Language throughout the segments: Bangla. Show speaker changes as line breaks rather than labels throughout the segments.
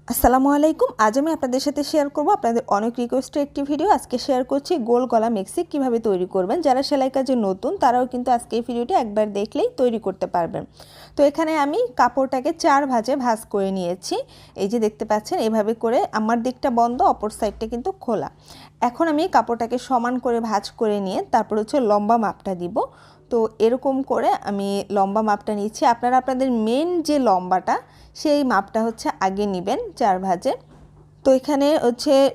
আসসালামু আলাইকুম। আজ আমি আপনাদের সাথে শেয়ার করব আপনাদের অনেক রিকোয়েস্টের একটি ভিডিও। আজকে শেয়ার করছি গোল গলা মেক্সি কিভাবে তৈরি করবেন। যারা সেলাই কাজে নতুন তারাও কিন্তু আজকে এই ভিডিওটি একবার দেখলেই তৈরি করতে পারবেন। তো এখানে আমি কাপড়টাকে 4 ভাঁজে ভাঁজ করে নিয়েছি। এই যে দেখতে পাচ্ছেন এভাবে করে আমার দিকটা বন্ধ, অপর সাইডটা কিন্তু খোলা। এখন আমি কাপড়টাকে সমান করে ভাঁজ করে নিয়ে তারপর লম্বা মাপটা দিব। তো এরকম করে আমি লম্বা মাপটা নিচ্ছি। আপনারা আপনাদের মেন যে লম্বাটা সেই মাপটা আগে নেবেন 4 ভাঁজে। তো এখানে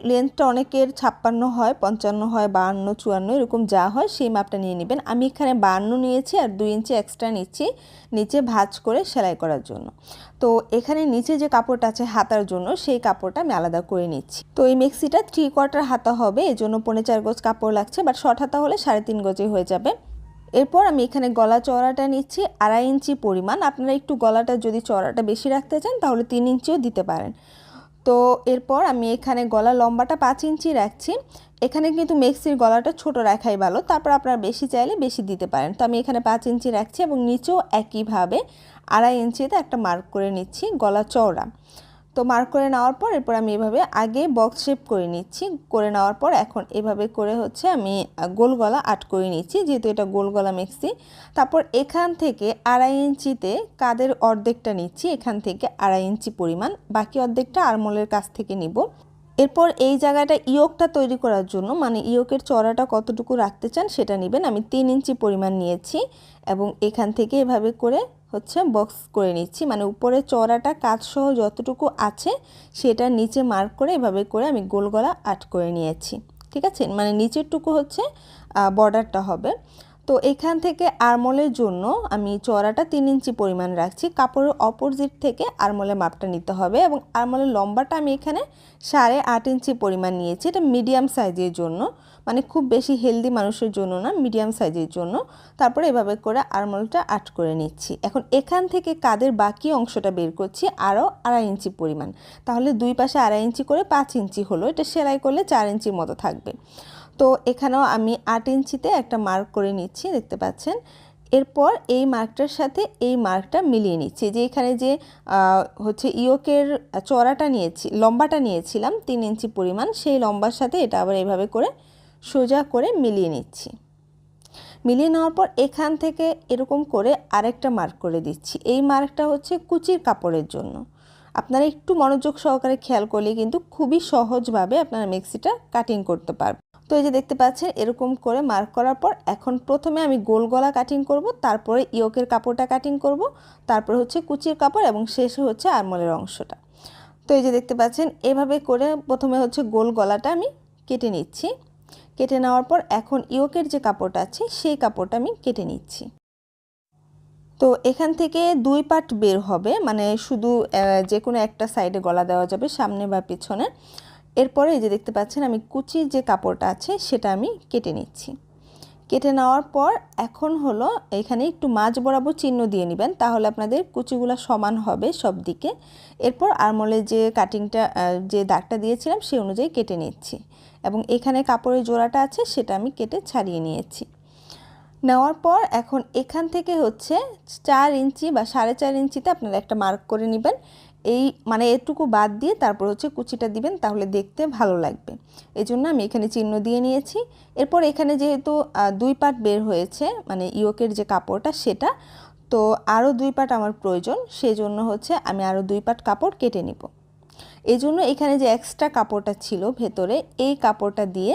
লেন্থটা অনেকের 56 হয়, 55 হয়, 52, 54 এরকম যা হয় সেই মাপটা নিয়ে নেবেন। আমি এখানে 52 নিয়েছি আর 2 ইঞ্চি এক্সট্রা নিচ্ছি নিচে ভাঁজ করে সেলাই করার জন্য। তো এখানে নিচে যে কাপড়টা আছে হাতার জন্য সেই কাপড়টা আমি আলাদা করে নিচ্ছি। তো এই মেক্সিটা 3/4 হাতা হবে, এজন্য 4.5 গজ কাপড় লাগছে, বাট শর্ট হাতা হলে 3.5 গজে হয়ে যাবে। এরপর আমি এখানে গলা চওড়াটা নিচ্ছি 2.5 ইঞ্চি পরিমাণ। আপনারা একটু গলাটা যদি চওড়াটা বেশি রাখতে চান তাহলে 3 ইঞ্চিও দিতে পারেন। তো এরপর আমি এখানে গলা লম্বাটা 5 ইঞ্চি রাখছি। এখানে কিন্তু মেক্সির গলাটা ছোট রাখাই ভালো, তারপর আপনারা বেশি চাইলে বেশি দিতে পারেন। তো আমি এখানে 5 ইঞ্চি রাখছি এবং নিচেও একইভাবে 2.5 ইঞ্চিতে একটা মার্ক করে নিচ্ছি গলা চওড়া। তো মার্ক করে নেওয়ার পর এরপর আমি এভাবে আগে বক্স শেপ করে নিচ্ছি। করে নেওয়ার পর এখন এভাবে করে আমি গোল গলা আট করে নিচ্ছি, যেহেতু এটা গোল গলা মেক্সি। তারপর এখান থেকে 2.5 ইঞ্চিতে কাঁধের অর্ধেকটা নিচ্ছি, এখান থেকে 2.5 ইঞ্চি পরিমাণ, বাকি অর্ধেকটা আরমোলের কাছ থেকে নিব। এরপর এই জায়গাটা ইয়োকটা তৈরি করার জন্য মানে ইয়োকের চওড়াটা কতটুকু রাখতে চান সেটা নেবেন। আমি 3 ইঞ্চি পরিমাণ নিয়েছি এবং এখান থেকে এভাবে করে বক্স করে নিচ্ছি, মানে উপরে চওড়াটা কাজ সহ যতটুকু আছে সেটা নিচে মার্ক করে এভাবে করে আমি গোল গলা আট করে নিয়েছি। ঠিক আছে, মানে নিচেরটুকু বর্ডারটা হবে। তো এখান থেকে আরমোলের জন্য আমি চওড়াটা 3 ইঞ্চি পরিমাণ রাখছি। কাপড়ের অপোজিট থেকে আরমোলের মাপটা নিতে হবে এবং আরমোলের লম্বাটা আমি এখানে 8.5 ইঞ্চি পরিমাণ নিয়েছি। এটা মিডিয়াম সাইজের জন্য, মানে খুব বেশি হেলদি মানুষের জন্য না, মিডিয়াম সাইজের জন্য। তারপরে এভাবে করে আরমোলটা আট করে নিচ্ছি। এখন এখান থেকে কাঁধের বাকি অংশটা বের করছি আরও 2.5 ইঞ্চি পরিমাণ, তাহলে দুই পাশে 2.5 ইঞ্চি করে 5 ইঞ্চি হলো। এটা সেলাই করলে 4 ইঞ্চির মতো থাকবে। তো এখানেও আমি 8 ইঞ্চিতে একটা মার্ক করে নিচ্ছি, দেখতে পাচ্ছেন। এরপর এই মার্কটার সাথে এই মার্কটা মিলিয়ে নিচ্ছি, যে এখানে যে ইয়োকের চওড়াটা নিয়েছি, লম্বাটা নিয়েছিলাম 3 ইঞ্চি পরিমাণ, সেই লম্বার সাথে এটা আবার এভাবে করে সোজা করে মিলিয়ে নিচ্ছি। মিলিয়ে নেওয়ার পর এখান থেকে এরকম করে আরেকটা মার্ক করে দিচ্ছি। এই মার্কটা কুচির কাপড়ের জন্য। আপনারা একটু মনোযোগ সহকারে খেয়াল করলে কিন্তু খুবই সহজভাবে আপনারা মেক্সিটা কাটিং করতে পারবেন। তো এই যে দেখতে পাচ্ছেন এরকম করে মার্ক করার পর এখন প্রথমে আমি গোল গলা কাটিং করব, তারপরে ইয়োকের কাপড়টা কাটিং করব, তারপরে কুচির কাপড় এবং শেষে আরমোলের অংশটা। তো এই যে দেখতে পাচ্ছেন এভাবে করে প্রথমে গোল গলাটা আমি কেটে নিচ্ছি। কেটে নেওয়ার পর এখন ইয়োকের যে কাপড়টা আছে সেই কাপড়টা আমি কেটে নিচ্ছি। তো এখান থেকে 2 পার্ট বের হবে, মানে শুধু যে কোনো একটা সাইডে গলা দেওয়া যাবে, সামনে বা পিছনে। এরপরে এই যে দেখতে পাচ্ছেন আমি কুচির যে কাপড়টা আছে সেটা আমি কেটে নিচ্ছি। কেটে নেওয়ার পর এখন এখানে একটু মাঝ বরাবর চিহ্ন দিয়ে নেবেন, তাহলে আপনাদের কুচিগুলো সমান হবে সব দিকে। এরপর আরমোলের যে কাটিংটা যে দাগটা দিয়েছিলাম সেই অনুযায়ী কেটে নিচ্ছি এবং এখানে কাপড়ের জোড়াটা আছে সেটা আমি কেটে ছাড়িয়ে নিয়েছি। নেওয়ার পর এখন এখান থেকে 4 ইঞ্চি বা 4.5 ইঞ্চিতে আপনারা একটা মার্ক করে নেবেন। এই মানে এটুকু বাদ দিয়ে তারপর কুচিটা দিবেন, তাহলে দেখতে ভালো লাগবে। এজন্য আমি এখানে চিহ্ন দিয়ে নিয়েছি। এরপর এখানে যেহেতু 2 পার্ট বের হয়েছে, মানে ইয়োকের যে কাপড়টা সেটা, তো আরও 2 পার্ট আমার প্রয়োজন, সেই জন্য আমি আরও 2 পার্ট কাপড় কেটে নিব। এই জন্য এখানে যে এক্সট্রা কাপড়টা ছিল ভেতরে, এই কাপড়টা দিয়ে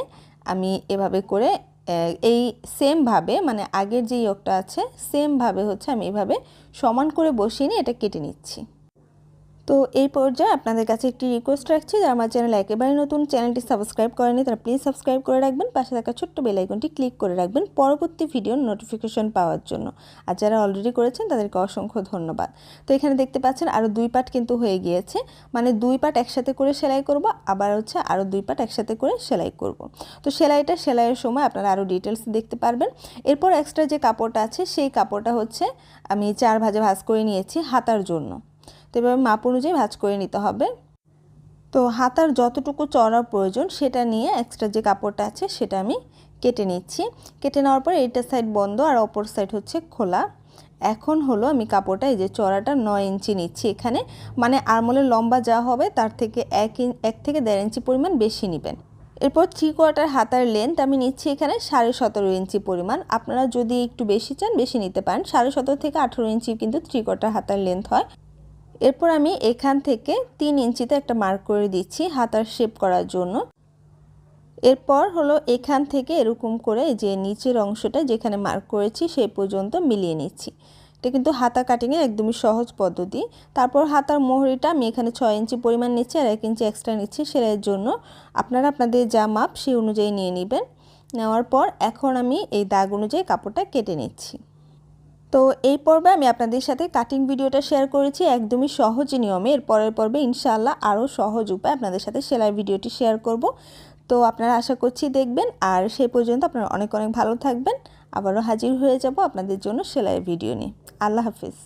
আমি এভাবে করে এই সেমভাবে, মানে আগের যে ইয়োকটা আছে সেমভাবে আমি এভাবে সমান করে বসিয়ে নিয়ে এটা কেটে নিচ্ছি। তো এই পর্যায়ে আপনাদের কাছে একটি রিকোয়েস্ট রাখছি, যারা আমার চ্যানেল একেবারে নতুন, চ্যানেলটি সাবস্ক্রাইব করেনি তারা প্লিজ সাবস্ক্রাইব করে রাখবেন, পাশে থাকা ছোট্ট বেল আইকনটি ক্লিক করে রাখবেন পরবর্তী ভিডিওর নোটিফিকেশন পাওয়ার জন্য। আর যারা অলরেডি করেছেন তাদেরকে অসংখ্য ধন্যবাদ। তো এখানে দেখতে পাচ্ছেন আরও 2 পার্ট কিন্তু হয়ে গিয়েছে, মানে 2 পার্ট একসাথে করে সেলাই করব, আবার আরও 2 পার্ট একসাথে করে সেলাই করব। তো সেলাইয়ের সময় আপনারা আরও ডিটেলস দেখতে পারবেন। এরপর এক্সট্রা যে কাপড়টা আছে সেই কাপড়টা আমি 4 ভাঁজে ভাঁজ করে নিয়েছি হাতার জন্য। তো এভাবে মাপ অনুযায়ী ভাঁজ করে নিতে হবে। তো হাতার যতটুকু চওড়া প্রয়োজন সেটা নিয়ে এক্সট্রা যে কাপড়টা আছে সেটা আমি কেটে নিচ্ছি। কেটে নেওয়ার পর এইটা সাইড বন্ধ আর অপর সাইড খোলা। এখন হলো আমি কাপড়টা এই যে চড়াটা 9 ইঞ্চি নিচ্ছি এখানে, মানে আরমোলের লম্বা যা হবে তার থেকে 1 থেকে 1.5 ইঞ্চি পরিমাণ বেশি নেবেন। এরপর 3/4 হাতার লেন্থ আমি নিচ্ছি এখানে 17.5 ইঞ্চি পরিমাণ। আপনারা যদি একটু বেশি চান বেশি নিতে পারেন। 17.5 থেকে 18 ইঞ্চি কিন্তু 3/4 হাতার লেন্থ হয়। এরপর আমি এখান থেকে 3 ইঞ্চিতে একটা মার্ক করে দিচ্ছি হাতার শেপ করার জন্য। এরপর হলো এখান থেকে এরকম করে যে নিচের অংশটা যেখানে মার্ক করেছি সেই পর্যন্ত মিলিয়ে নিচ্ছি। এটা কিন্তু হাতা কাটিংয়ের একদমই সহজ পদ্ধতি। তারপর হাতার মোহরিটা আমি এখানে 6 ইঞ্চি পরিমাণ নিচ্ছি আর 1 ইঞ্চি এক্সট্রা নিচ্ছি সেলাইয়ের জন্য। আপনারা আপনাদের যা মাপ সেই অনুযায়ী নিয়ে নেবেন। নেওয়ার পর এখন আমি এই দাগ অনুযায়ী কাপড়টা কেটে নিচ্ছি। তো এই পর্বে আমি আপনাদের সাথে কাটিং ভিডিওটা শেয়ার করেছি একদমই সহজ নিয়মে। এর পরের পর্বে ইনশাআল্লাহ আরও সহজ উপায় আপনাদের সাথে সেলাই ভিডিওটি শেয়ার করব। তো আপনারা আশা করছি দেখবেন, আর সেই পর্যন্ত আপনারা অনেক অনেক ভালো থাকবেন। আবারও হাজির হয়ে যাব আপনাদের জন্য সেলাই ভিডিও নিয়ে। আল্লাহ হাফিজ।